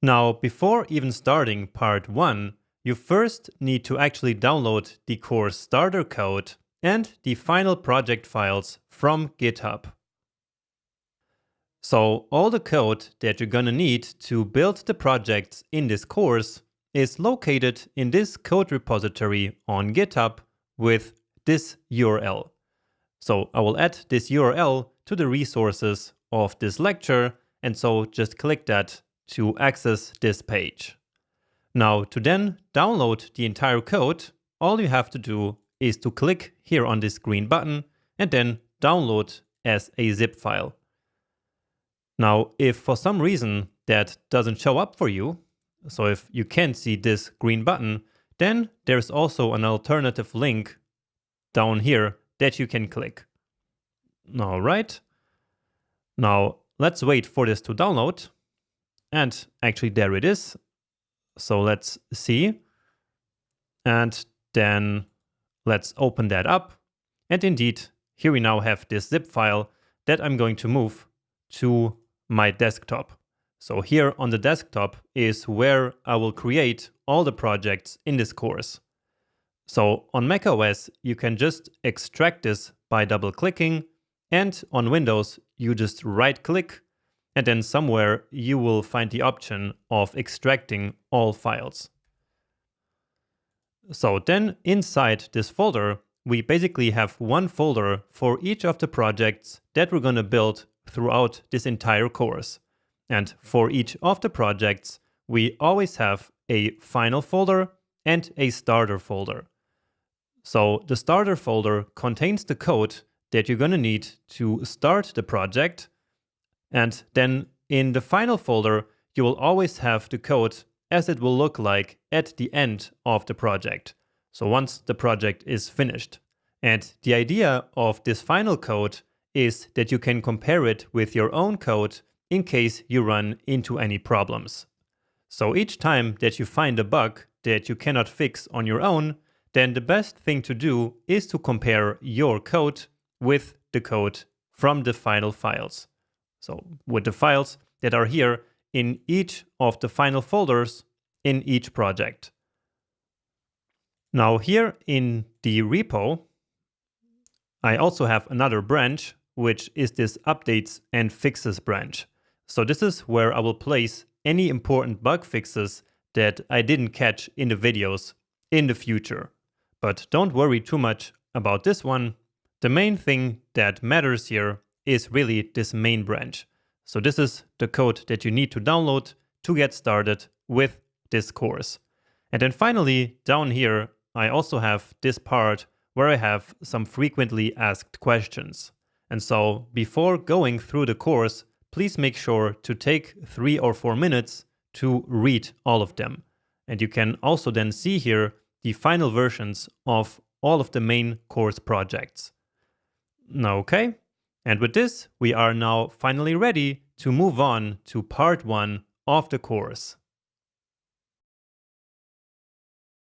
Now, before even starting part 1, you first need to actually download the course starter code and the final project files from GitHub. So all the code that you're gonna need to build the projects in this course is located in this code repository on GitHub with this URL. So I will add this URL to the resources of this lecture, and so just click that to access this page. Now, to then download the entire code, all you have to do is to click here on this green button and then download as a zip file. Now, if for some reason that doesn't show up for you, so if you can't see this green button, then there's also an alternative link down here that you can click. All right. Now, let's wait for this to download. And actually there it is. So let's see. And then let's open that up. And indeed, here we now have this zip file that I'm going to move to my desktop. So here on the desktop is where I will create all the projects in this course. So on macOS, you can just extract this by double clicking, and on Windows, you just right click, and then somewhere you will find the option of extracting all files. So then inside this folder, we basically have one folder for each of the projects that we're gonna build throughout this entire course. And for each of the projects, we always have a final folder and a starter folder. So the starter folder contains the code that you're gonna need to start the project. And then in the final folder, you will always have the code as it will look like at the end of the project. So once the project is finished. And the idea of this final code is that you can compare it with your own code in case you run into any problems. So each time that you find a bug that you cannot fix on your own, then the best thing to do is to compare your code with the code from the final files. So with the files that are here in each of the final folders in each project. Now here in the repo, I also have another branch, which is this updates and fixes branch. So this is where I will place any important bug fixes that I didn't catch in the videos in the future. But don't worry too much about this one. The main thing that matters here is really this main branch. So this is the code that you need to download to get started with this course. And then finally, down here, I also have this part where I have some frequently asked questions. And so before going through the course, please make sure to take 3 or 4 minutes to read all of them. And you can also then see here the final versions of all of the main course projects. Okay, and with this, we are now finally ready to move on to part 1 of the course.